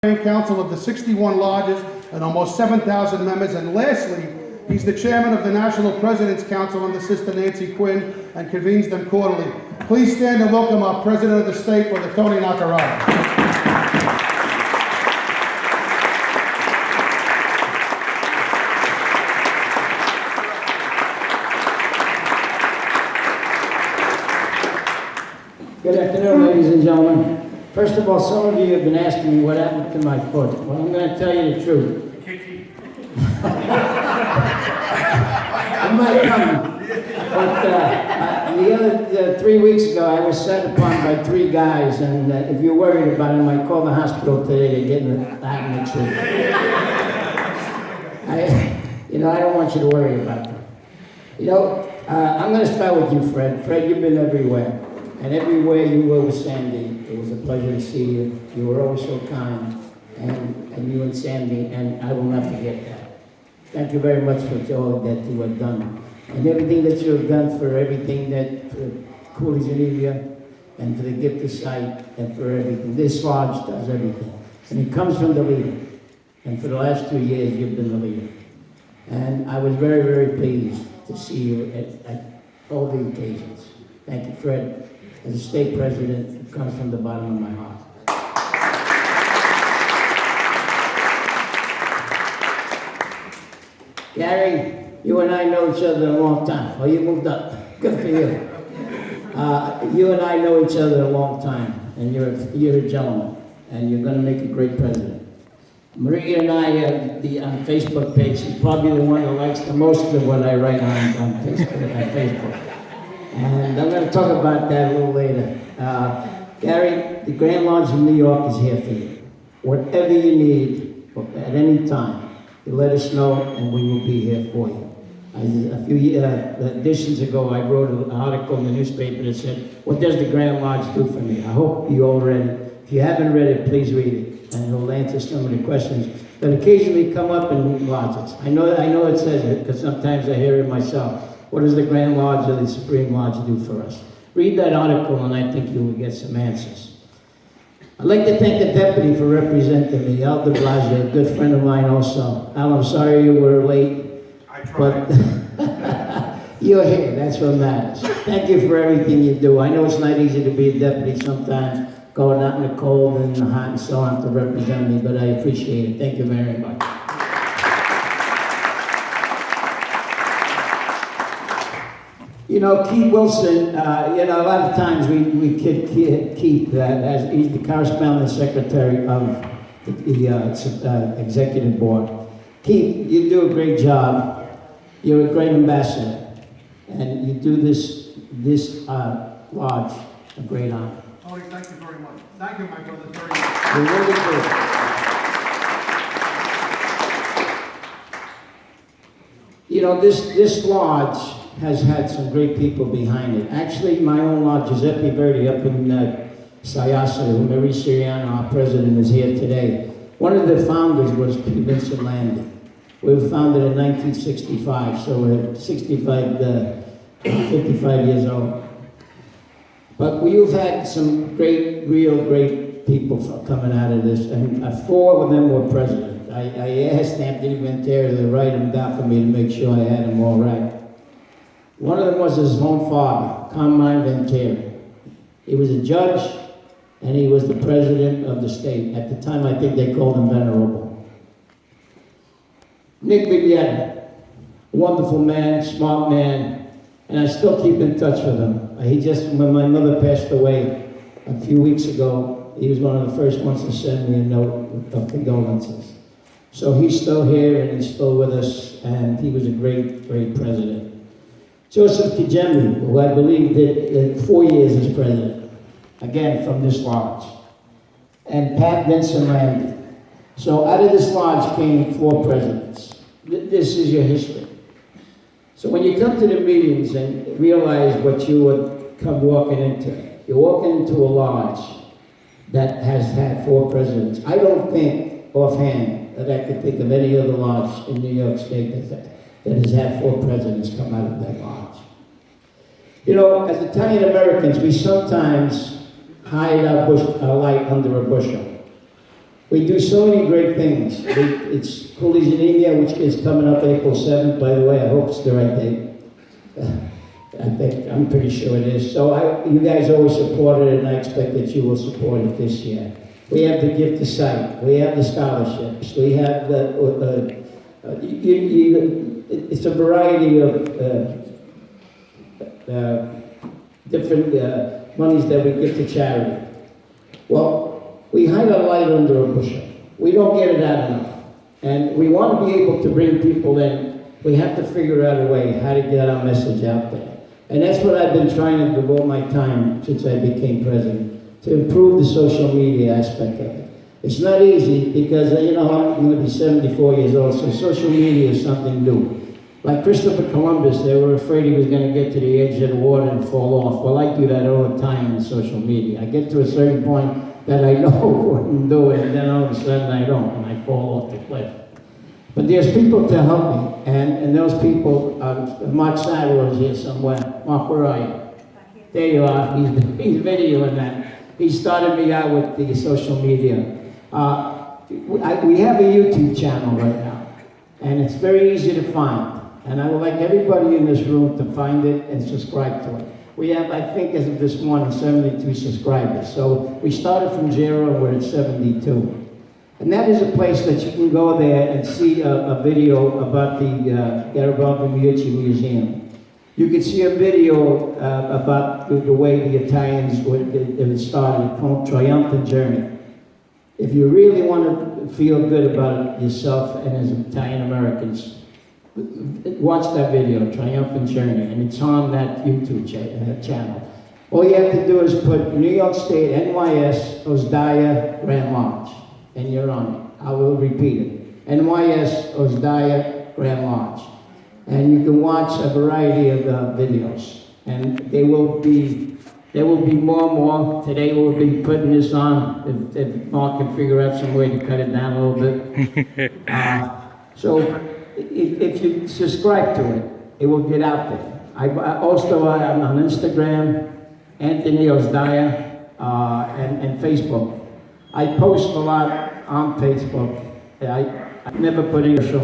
Council of the 61 lodges and almost 7,000 members. And lastly, he's the chairman of the National President's Council under Sister Nancy Quinn and convenes them quarterly. Please stand and welcome our President of the State, Brother Tony Nacarata. Good afternoon, ladies and gentlemen. First of all, some of you have been asking me what happened to my foot. Well, I'm going to tell you the truth. I might come, but the other 3 weeks ago, I was set upon by 3 guys, and if you're worried about them, I called the hospital today to get in the treatment. I don't want you to worry about them. I'm going to start with you, Fred. Fred, you've been everywhere. And everywhere you were with Sandy, it was a pleasure to see you. You were always so kind, and you and Sandy, and I will not forget that. Thank you very much for all that you have done. And everything that you have done for everything that Cooley's in India, and for the gift of sight, and for everything. This lodge does everything. And it comes from the leader. And for the last 2 years, you've been the leader. And I was very, very pleased to see you at all the occasions. Thank you, Fred. As a state president, it comes from the bottom of my heart. Gary, you and I know each other a long time. Oh, you moved up. Good for you. You and I know each other a long time, and you're a gentleman, and you're going to make a great president. Maria and I, on Facebook page, she's probably the one who likes the most of what I write on Facebook. And I'm going to talk about that a little later. Gary, the Grand Lodge of New York is here for you. Whatever you need, at any time, you let us know, and we will be here for you. A few editions ago, I wrote an article in the newspaper that said, "What does the Grand Lodge do for me?" I hope you all read it. If you haven't read it, please read it, and it'll answer some of the questions that occasionally come up in lodges. I know it says it, because sometimes I hear it myself. What does the Grand Lodge or the Supreme Lodge do for us? Read that article, and I think you will get some answers. I'd like to thank the deputy for representing me, Al de Blasio, a good friend of mine also. Al, I'm sorry you were late. I tried. But you're here, that's what matters. Thank you for everything you do. I know it's not easy to be a deputy sometimes, going out in the cold and the hot and so on to represent me, but I appreciate it. Thank you very much. Keith Wilson, a lot of times we kid Keith as he's the corresponding secretary of the executive board. Keith, you do a great job. You're a great ambassador, and you do this lodge a great honor. Tony, thank you very much. Thank you, my brother, very much. You really do. This lodge has had some great people behind it. Actually, my own lodge, Giuseppe Verdi, up in Sayasa, who Marie Siriano, our president, is here today. One of the founders was P. Vincent Landy. We were founded in 1965, so we're 55 years old. But we've had some real great people coming out of this, and 4 of them were president. I asked Anthony Ventera to write them down for me to make sure I had them all right. One of them was his own father, Carmine Ventera. He was a judge, and he was the president of the state. At the time, I think they called him Venerable. Nick Viglietta, wonderful man, smart man, and I still keep in touch with him. When my mother passed away a few weeks ago, he was one of the first ones to send me a note of condolences. So he's still here, and he's still with us, and he was a great, great president. Joseph Kijemi, who I believe did 4 years as president, again from this lodge, and Pat Vincent Landy. So out of this lodge came 4 presidents. This is your history. So when you come to the meetings and realize what you would come walking into, you're walking into a lodge that has had 4 presidents. I don't think offhand that I could think of any other lodge in New York State that has had 4 presidents come out of that lodge. As Italian Americans, we sometimes hide our light under a bushel. We do so many great things. It's Cooley's Anemia, which is coming up April 7th, by the way. I hope it's the right date. I'm pretty sure it is. So you guys always support it, and I expect that you will support it this year. We have the gift of sight. We have the scholarships. We have it's a variety of different monies that we give to charity. Well, we hide a light under a bushel. We don't get it out enough. And we want to be able to bring people in. We have to figure out a way how to get our message out there. And that's what I've been trying to devote my time since I became president, to improve the social media aspect of it. It's not easy because, I'm going to be 74 years old, so social media is something new. Like Christopher Columbus, they were afraid he was going to get to the edge of the water and fall off. Well, I do that all the time in social media. I get to a certain point that I know what I'm doing, and then all of a sudden I don't, and I fall off the cliff. But there's people to help me, and those people, Mark Sadler is here somewhere. Mark, where are you? There you are. He's videoing that. He started me out with the social media. We have a YouTube channel right now, and it's very easy to find. And I would like everybody in this room to find it and subscribe to it. We have, I think, as of this morning, 72 subscribers. So we started from 0 and we're at 72. And that is a place that you can go there and see a video about the Garibaldi Museum. You can see a video about the way the Italians it started, called Triumphant Journey. If you really want to feel good about yourself and as Italian Americans, watch that video, Triumphant Journey, and it's on that YouTube channel. All you have to do is put New York State, NYS, OSDIA, Grand Lodge, and you're on it. I will repeat it. NYS, OSDIA, Grand Lodge. And you can watch a variety of videos. And there will be more and more. Today we'll be putting this on, if Mark can figure out some way to cut it down a little bit. So if you subscribe to it, it will get out there. I'm on Instagram, Anthony Osdaya, and Facebook. I post a lot on Facebook. I never put in a show.